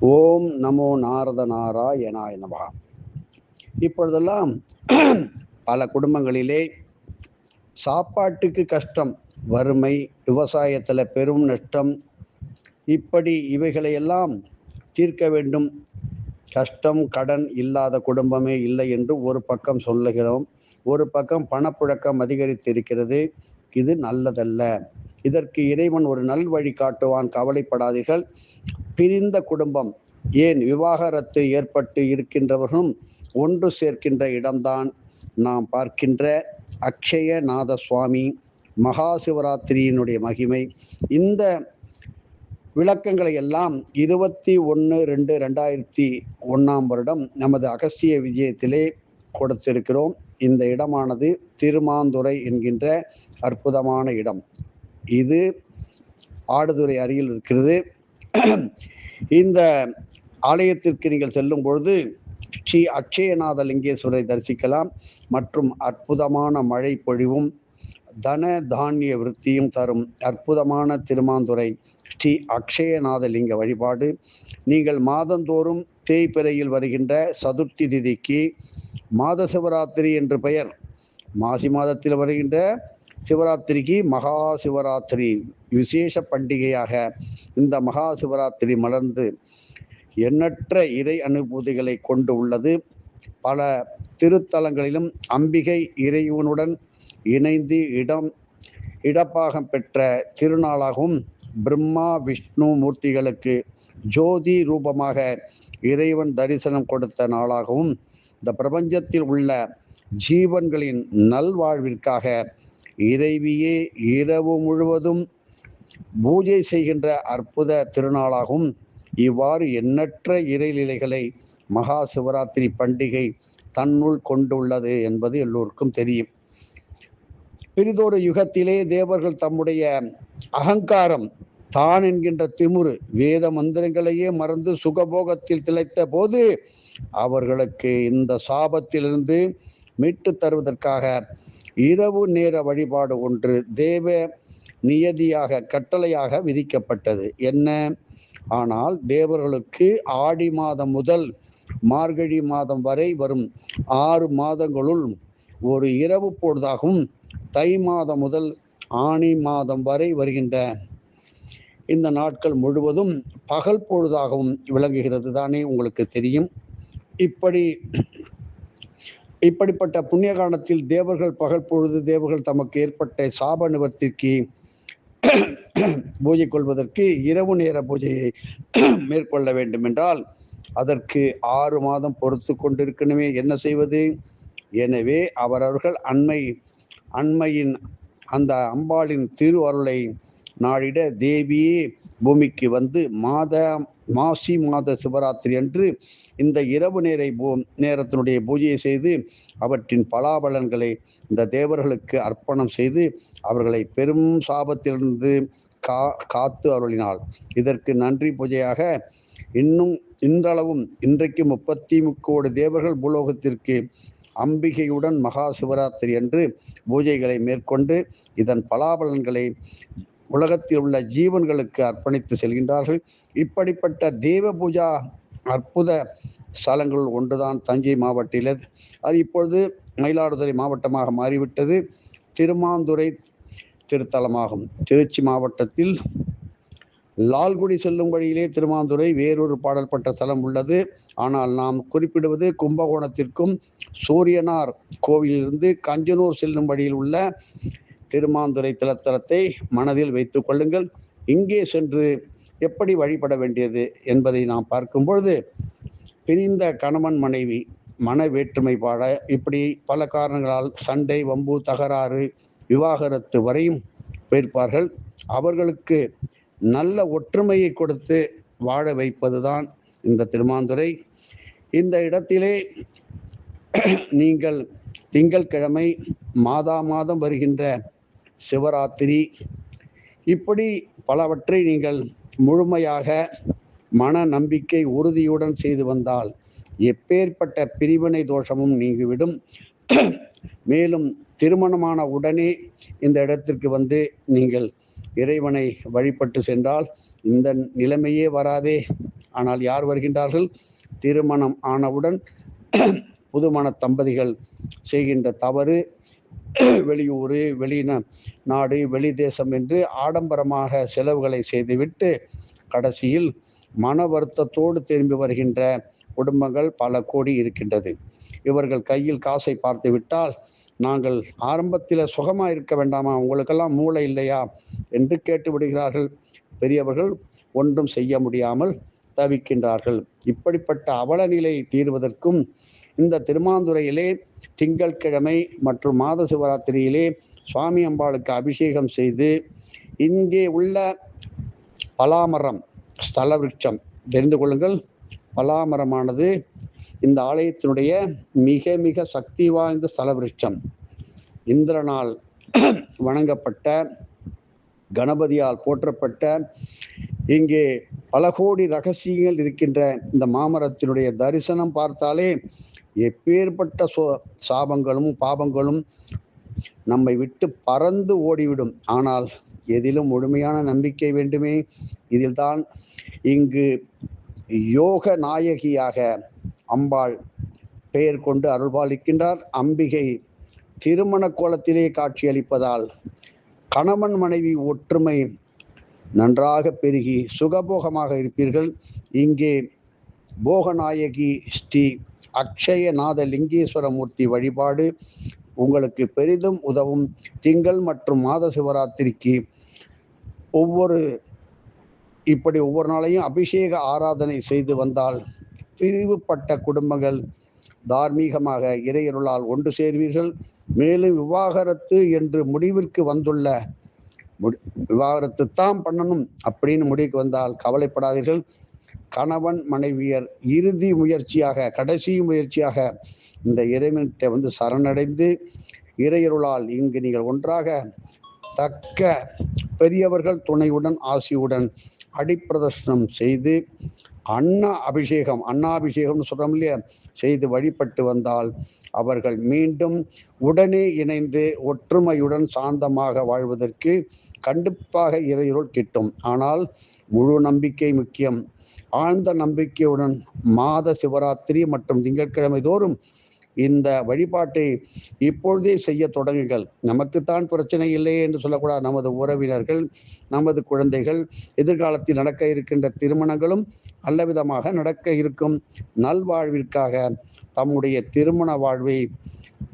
ஓம் நமோ நாரத நாராயணாய நமஹ. இப்பொழுதெல்லாம் பல குடும்பங்களிலே சாப்பாட்டுக்கு கஷ்டம், வறுமை, விவசாயத்தில் பெரும் நஷ்டம், இப்படி இவைகளையெல்லாம் தீர்க்க வேண்டும். கஷ்டம் கடன் இல்லாத குடும்பமே இல்லை என்று ஒரு பக்கம் சொல்லுகிறோம். ஒரு பக்கம் பணப்புழக்கம் அதிகரித்திருக்கிறது. இது நல்லதல்ல. இதற்கு இறைவன் ஒரு நல்வழி காட்டுவான், கவலைப்படாதீர்கள். பிரிந்த குடும்பம், ஏன் விவாகரத்து ஏற்பட்டு இருக்கின்றவர்களும் ஒன்று சேர்க்கின்ற இடம்தான் நாம் பார்க்கின்ற அக்ஷயநாத சுவாமி மகா சிவராத்திரியினுடைய மகிமை. இந்த விளக்கங்களை எல்லாம் 21/2/2001 நமது அகஸ்திய விஜயத்திலே கொடுத்திருக்கிறோம். இந்த இடமானது திருமாந்துறை என்கின்ற அற்புதமான இடம். இது ஆடுதுறை அருகில் இருக்கிறது. இந்த ஆலயத்திற்கு நீங்கள் செல்லும் பொழுது ஸ்ரீ அக்ஷயநாத லிங்கேஸ்வரை தரிசிக்கலாம். மற்றும் அற்புதமான மழை பொழிவும் தன தானிய விருத்தியும் தரும் அற்புதமான திருமாந்துறை ஸ்ரீ அக்ஷயநாத லிங்க வழிபாடு. நீங்கள் மாதந்தோறும் தேய்பிறையில் வருகின்ற சதுர்த்தி திதிக்கு மாத சிவராத்திரி என்று பெயர். மாசி மாதத்தில் வருகின்ற சிவராத்திரிக்கு மகா சிவராத்திரி விசேஷ பண்டிகையாக இந்த மகா சிவராத்திரி மலர்ந்து எண்ணற்ற இறை அனுபூதிகளை கொண்டு உள்ளது. பல திருத்தலங்களிலும் அம்பிகை இறைவனுடன் இணைந்து இடப்பாகம் பெற்ற திருநாளாகவும், பிரம்மா விஷ்ணு மூர்த்திகளுக்கு ஜோதி ரூபமாக இறைவன் தரிசனம் கொடுத்த நாளாகவும், இந்த பிரபஞ்சத்தில் உள்ள ஜீவன்களின் நல்வாழ்விற்காக இறைவியே இரவு முழுவதும் பூஜை செய்கின்ற அற்புத திருநாளாகவும், இவ்வாறு எண்ணற்ற இறைநிலைகளை மகா சிவராத்திரி பண்டிகை தன்னுள் கொண்டுள்ளது என்பது எல்லோருக்கும் தெரியும். பிறிதொரு யுகத்திலே தேவர்கள் தம்முடைய அகங்காரம், தான் என்கின்ற திமுரு, வேத மந்திரங்களையே மறந்து சுகபோகத்தில் திளைத்த போது அவர்களுக்கு இந்த சாபத்திலிருந்து மீட்டு தருவதற்காக இரவு நேர வழிபாடு ஒன்று தேவ நியதியாக, கட்டளையாக விதிக்கப்பட்டது. என்ன? ஆனால் தேவர்களுக்கு ஆடி மாதம் முதல் மார்கழி மாதம் வரை வரும் 6 மாதங்களுள் ஒரு இரவு பொழுதாகவும், தை மாதம் முதல் ஆணி மாதம் வரை வருகின்ற இந்த நாட்கள் முழுவதும் பகல் பொழுதாகவும் விளங்குகிறது தானே, உங்களுக்கு தெரியும். இப்படிப்பட்ட புண்ணிய காலத்தில் தேவர்கள் பகல் பொழுது தேவர்கள் தமக்கு ஏற்பட்ட சாப நிவர்த்திக்கு பூஜை கொள்வதற்கு இரவு நேர பூஜையை மேற்கொள்ள வேண்டும் என்றால் அதற்கு 6 மாதம் பொறுத்து கொண்டிருக்கணுமே, என்ன செய்வது? எனவே அவரவர்கள் அண்மையின் அந்த அம்பாளின் திரு அருளை நாடிட தேவியே பூமிக்கு வந்து மாசி மாத சிவராத்திரி அன்று இந்த இரவு நேரத்தினுடைய பூஜையை செய்து அவற்றின் பலாபலன்களை இந்த தேவர்களுக்கு அர்ப்பணம் செய்து அவர்களை பெரும் சாபத்திலிருந்து காத்து அருளினாள். இதற்கு நன்றி பூஜையாக இன்றளவும் இன்றைக்கு 33 கோடி தேவர்கள் பூலோகத்திற்கு அம்பிகையுடன் மகா சிவராத்திரி அன்று பூஜைகளை மேற்கொண்டு இதன் பலாபலன்களை உலகத்தில் உள்ள ஜீவன்களுக்கு அர்ப்பணித்து செல்கின்றார்கள். இப்படிப்பட்ட தேவ பூஜா அற்புத ஸ்தலங்கள் ஒன்றுதான் தஞ்சை மாவட்டத்தில். அது இப்பொழுது மயிலாடுதுறை மாவட்டமாக மாறிவிட்டது. திருமாந்துறை திருத்தலமாகும். திருச்சி மாவட்டத்தில் லால்குடி செல்லும் வழியிலே திருமாந்துறை வேறொரு பாடல் பட்ட ஸ்தலம் உள்ளது. ஆனால் நாம் குறிப்பிடுவது கும்பகோணத்திற்கும் சூரியனார் கோவிலிலிருந்து கஞ்சனூர் செல்லும் வழியில் உள்ள திருமாந்துறை திருத்தலத்தை மனதில் வைத்துக் கொள்ளுங்கள். இங்கே சென்று எப்படி வழிபட வேண்டியது என்பதை நாம் பார்க்கும் பொழுது, பிரிந்த கணவன் மனைவி மன வேற்றுமை பாட, இப்படி பல காரணங்களால் சண்டை, வம்பு, தகராறு, விவாகரத்து வரையும் போயிருப்பார்கள். அவர்களுக்கு நல்ல ஒற்றுமையை கொடுத்து வாழ வைப்பதுதான் இந்த திருமாந்துறை. இந்த இடத்திலே நீங்கள் திங்கட்கிழமை மாதம் வருகின்ற சிவராத்திரி, இப்படி பலவற்றை நீங்கள் முழுமையாக மன நம்பிக்கை உறுதியுடன் செய்து வந்தால் எப்பேற்பட்ட பிரிவினை தோஷமும் நீங்கிவிடும். மேலும் திருமணமான உடனே இந்த இடத்திற்கு வந்து நீங்கள் இறைவனை வழிபட்டு சென்றால் இந்த நிலைமையே வராதே. ஆனால் யார் வருகின்றார்கள்? திருமணம் ஆனவுடன் புதுமண தம்பதிகள் செய்கின்ற தவறு, வெளியூர், நாடு, வெளி தேசம் என்று ஆடம்பரமாக செலவுகளை செய்துவிட்டு கடைசியில் மன வருத்தத்தோடு திரும்பி வருகின்ற குடும்பங்கள் பல கோடி இருக்கின்றது. இவர்கள் கையில் காசை பார்த்து விட்டால், நாங்கள் ஆரம்பத்தில் சுகமாக இருக்க வேண்டாமா, உங்களுக்கெல்லாம் மூளை இல்லையா என்று கேட்டு விடுகிறார்கள். பெரியவர்கள் ஒன்றும் செய்ய முடியாமல் தவிக்கின்றார்கள். இப்படிப்பட்ட அவல நிலை தீர்வதற்கும் இந்த திருமாந்துறையிலே திங்கட்கிழமை மற்றும் மாத சிவராத்திரியிலே சுவாமி அம்பாளுக்கு அபிஷேகம் செய்து, இங்கே உள்ள பலாமரம் ஸ்தல விருட்சம் தெரிந்து கொள்ளுங்கள். பலாமரமானது இந்த ஆலயத்தினுடைய மிக மிக சக்தி வாய்ந்த ஸ்தல விருட்சம். இந்திரனால் வணங்கப்பட்ட, கணபதியால் போற்றப்பட்ட, இங்கே பல கோடி ரகசியங்கள் இருக்கின்ற இந்த மாமரத்தினுடைய தரிசனம் பார்த்தாலே எப்பேற்பட்ட சாபங்களும் பாபங்களும் நம்மை விட்டு பறந்து ஓடிவிடும். ஆனால் எதிலும் முழுமையான நம்பிக்கை வேண்டுமே. இதில்தான் இங்கு யோக நாயகியாக அம்பாள் பெயர் கொண்டு அருள்பாலிக்கின்றார். அம்பிகை திருமண கோலத்திலே காட்சியளிப்பதால் கணவன் மனைவி ஒற்றுமை நன்றாக பெருகி சுகபோகமாக இருப்பீர்கள். இங்கே போகநாயகி ஸ்ரீ அக்ஷயநாத லிங்கேஸ்வரமூர்த்தி வழிபாடு உங்களுக்கு பெரிதும் உதவும். திங்கள் மற்றும் மாத சிவராத்திரிக்கு ஒவ்வொரு நாளையும் அபிஷேக ஆராதனை செய்து வந்தால் பிரிவுபட்ட குடும்பங்கள் தார்மீகமாக இறையருளால் ஒன்று சேர்வீர்கள். மேலும் விவாகரத்து என்று முடிவிற்கு வந்துள்ள, விவாகரத்து தான் பண்ணணும் அப்படின்னு முடிவுக்கு வந்தால் கவலைப்படாதீர்கள். கணவன் மனைவியர் இறுதி முயற்சியாக, கடைசி முயற்சியாக இந்த இறைவன்கிட்ட சரணடைந்து இறையருளால் இங்கு நீங்கள் ஒன்றாக தக்க பெரியவர்கள் துணையுடன் ஆசியுடன் அடிப்பிரதர்சனம் செய்து அன்னாபிஷேகம் சொல்றோம் இல்லையா, செய்து வழிபட்டு வந்தால் அவர்கள் மீண்டும் உடனே இணைந்து ஒற்றுமையுடன் சாந்தமாக வாழ்வதற்கு கண்டிப்பாக இறையருள் கிட்டும். ஆனால் முழு நம்பிக்கை முக்கியம். ஆழ்ந்த நம்பிக்கையுடன் மாத சிவராத்திரி மற்றும் திங்கட்கிழமை தோறும் இந்த வழிபாட்டை இப்பொழுதே செய்ய தொடங்குங்கள். நமக்குத்தான் பிரச்சனை இல்லையே என்று சொல்லக்கூடாது. நமது உறவினர்கள், நமது குழந்தைகள், எதிர்காலத்தில் நடக்க இருக்கின்ற திருமணங்களும் நல்லவிதமாக நடக்க இருக்கும் நல்வாழ்விற்காக தம்முடைய திருமண வாழ்வை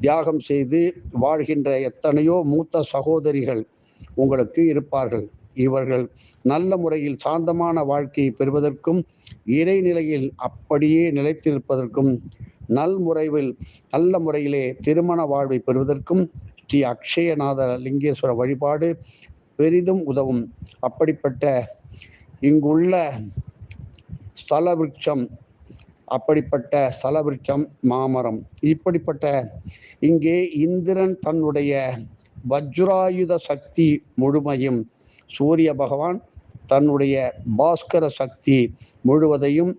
தியாகம் செய்து வாழ்கின்ற எத்தனையோ மூத்த சகோதரிகள் உங்களுக்கு இருப்பார்கள். இவர்கள் நல்ல முறையில் சாந்தமான வாழ்க்கையை பெறுவதற்கும் இறைநிலையில் அப்படியே நிலைத்திருப்பதற்கும் நல்ல முறையிலே திருமண வாழ்வை பெறுவதற்கும் ஸ்ரீ அக்ஷயநாத லிங்கேஸ்வர வழிபாடு பெரிதும் உதவும். அப்படிப்பட்ட இங்குள்ள ஸ்தல விருட்சம் மாமரம். இப்படிப்பட்ட இங்கே இந்திரன் தன்னுடைய வஜ்ராயுத சக்தி முழுமையும், சூரிய பகவான் தன்னுடைய பாஸ்கர சக்தி முழுவதையும்,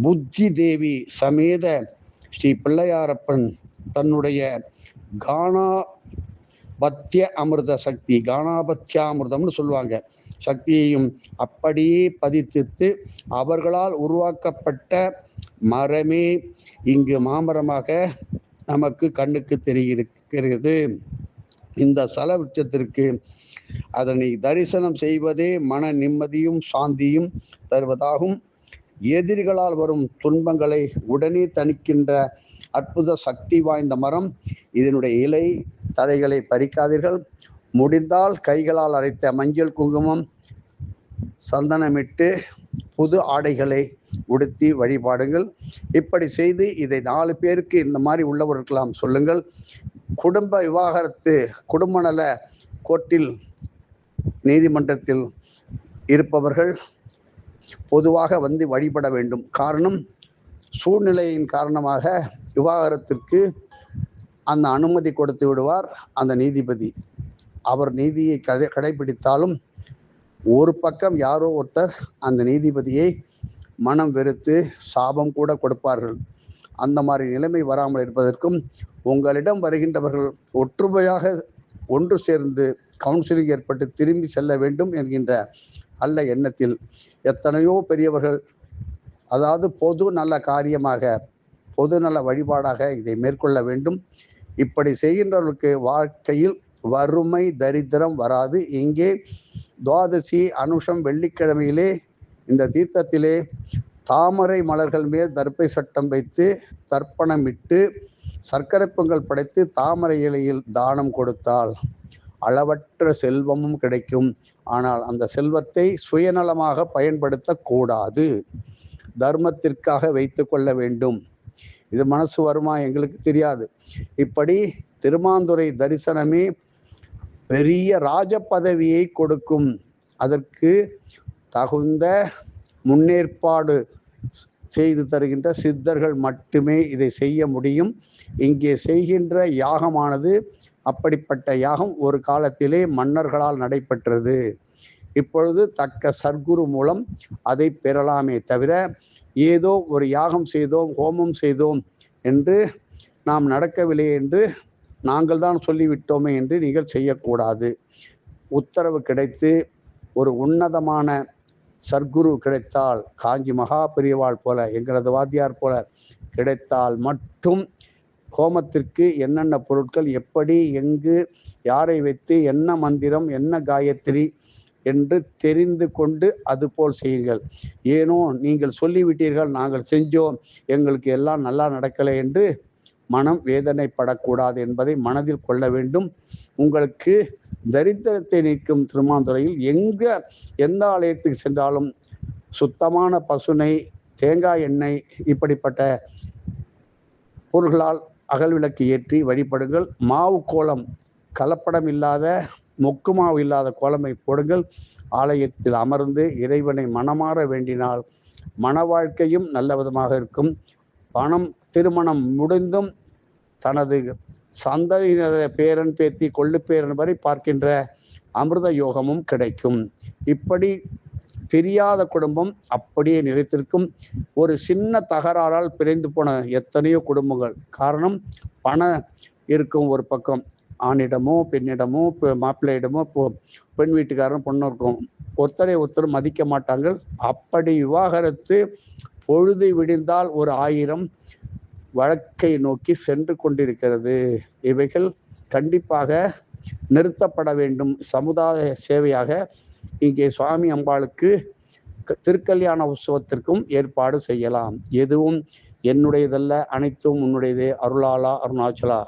புத்தி தேவி சமேத ஸ்ரீ பிள்ளையாரப்பன் தன்னுடைய காணாபத்திய அமிர்தம்னு சொல்லுவாங்க, சக்தியையும் அப்படியே பதித்து அவர்களால் உருவாக்கப்பட்ட மரமே இங்கு மாமரமாக நமக்கு கண்ணுக்கு தெரிகிறது. இந்த ஸ்தல விருட்சத்திற்கு அதனை தரிசனம் செய்வதே மன நிம்மதியும் சாந்தியும் தருவதாகும். எதிரிகளால் வரும் துன்பங்களை உடனே தணிக்கின்ற அற்புத சக்தி வாய்ந்த மரம். இதனுடைய இலை தழைகளை பறிக்காதீர்கள். முடிந்தால் கைகளால் அரைத்த மஞ்சள் குங்குமம் சந்தனமிட்டு புது ஆடைகளை உடுத்தி வழிபாடுங்கள். இப்படி செய்து இதை 4 பேருக்கு இந்த மாதிரி உள்ளவர்களாம் சொல்லுங்கள். குடும்ப விவாகரத்து, குடும்ப நல கோர்ட்டில், நீதிமன்றத்தில் இருப்பவர்கள் பொதுவாக வந்து வழிபட வேண்டும். காரணம், சூழ்நிலையின் காரணமாக விவாகரத்திற்கு அந்த அனுமதி கொடுத்து விடுவார் அந்த நீதிபதி. அவர் நீதியை கடைபிடித்தாலும் ஒரு பக்கம் யாரோ ஒருத்தர் அந்த நீதிபதியை மனம் வெறுத்து சாபம் கூட கொடுப்பார்கள். அந்த மாதிரி நிலைமை வராமல் இருப்பதற்கும் உங்களிடம் வருகின்றவர்கள் ஒற்றுமையாக ஒன்று சேர்ந்து கவுன்சிலிங் ஏற்பட்டு திரும்பி செல்ல வேண்டும் என்கின்ற நல்ல எண்ணத்தில் எத்தனையோ பெரியவர்கள் அதாவது பொது நல்ல காரியமாக, பொது நல்ல வழிபாடாக இதை மேற்கொள்ள வேண்டும். இப்படி செய்கின்றவர்களுக்கு வாழ்க்கையில் வறுமை தரித்திரம் வராது. இங்கே துவாதசி அனுஷம் வெள்ளிக்கிழமையிலே இந்த தீர்த்தத்திலே தாமரை மலர்கள் மேல் தர்ப்பை சட்டம் வைத்து தர்ப்பணமிட்டு சர்க்கரை பொங்கல் படைத்து தாமரை இலையில் தானம் கொடுத்தால் அளவற்ற செல்வமும் கிடைக்கும். ஆனால் அந்த செல்வத்தை சுயநலமாக பயன்படுத்தக்கூடாது, தர்மத்திற்காக வைத்து கொள்ள வேண்டும். இது மனசு வருமா எங்களுக்கு தெரியாது. இப்படி திருமாந்துறை தரிசனமே பெரிய ராஜ பதவியை கொடுக்கும். அதற்கு தகுந்த முன்னேற்பாடு செய்து தருகின்ற சித்தர்கள் மட்டுமே இதை செய்ய முடியும். இங்கே செய்கின்ற யாகமானது அப்படிப்பட்ட யாகம் ஒரு காலத்திலே மன்னர்களால் நடைபெற்றது. இப்பொழுது தக்க சர்க்குரு மூலம் அதை பெறலாமே தவிர ஏதோ ஒரு யாகம் செய்தோம், ஹோமம் செய்தோம் என்று நாம் நடக்கவில்லை என்று நாங்கள் தான் சொல்லிவிட்டோமே என்று நீங்கள் செய்யக்கூடாது. உத்தரவு கிடைத்து ஒரு உன்னதமான சர்க்குரு கிடைத்தால், காஞ்சி மகா பெரியவாள் போல, எங்களது வாத்தியார் போல கிடைத்தால் மட்டும் ஹோமத்திற்கு என்னென்ன பொருட்கள், எப்படி, எங்கு, யாரை வைத்து, என்ன மந்திரம், என்ன காயத்ரி என்று தெரிந்து கொண்டு அதுபோல் செய்யுங்கள். ஏனோ நீங்கள் சொல்லிவிட்டீர்கள், நாங்கள் செஞ்சோம், எங்களுக்கு எல்லாம் நல்லா நடக்கலை என்று மனம் வேதனைப்படக்கூடாது என்பதை மனதில் கொள்ள வேண்டும். உங்களுக்கு தரித்திரத்தை நீக்கும் திருமாந்துறையில் எந்த ஆலயத்துக்கு சென்றாலும் சுத்தமான பசுனை, தேங்காய் எண்ணெய் இப்படிப்பட்ட பொருள்களால் அகல் விளக்கு ஏற்றி வழிபடுங்கள். மாவு கோலம், கலப்படம் இல்லாத மொக்கு மாவு இல்லாத கோலமை போடுங்கள். ஆலயத்தில் அமர்ந்து இறைவனை மனமாற வேண்டினால் மன வாழ்க்கையும் நல்ல விதமாக இருக்கும். திருமணம் முடிந்தும் தனது சந்ததியினர் பேரன் பேத்தி கொள்ளு பேரன் வரை பார்க்கின்ற அமிர்த யோகமும் கிடைக்கும். இப்படி பிரியாத குடும்பம் அப்படியே நிலைத்திருக்கும். ஒரு சின்ன தகராறால் பிரிந்து போன எத்தனையோ குடும்பங்கள். காரணம், பணம் இருக்கும் ஒரு பக்கம், ஆணிடமோ பெண்ணிடமோ மாப்பிள்ளையிடமோ பெண் வீட்டுக்காரன் பொண்ணு இருக்கும், ஒருத்தர் மதிக்க மாட்டாங்கள். அப்படி விவாகரத்து பொழுது விடிந்தால் ஒரு 1000 வழக்கை நோக்கி சென்று கொண்டிருக்கிறது. இவைகள் கண்டிப்பாக நிறுத்தப்பட வேண்டும். சமுதாய சேவையாக இங்கே சுவாமி அம்பாளுக்கு திருக்கல்யாண உற்சவத்திற்கும் ஏற்பாடு செய்யலாம். எதுவும் என்னுடையதல்ல, அனைத்தும் உன்னுடையதே. அருளாளா அருணாச்சலா.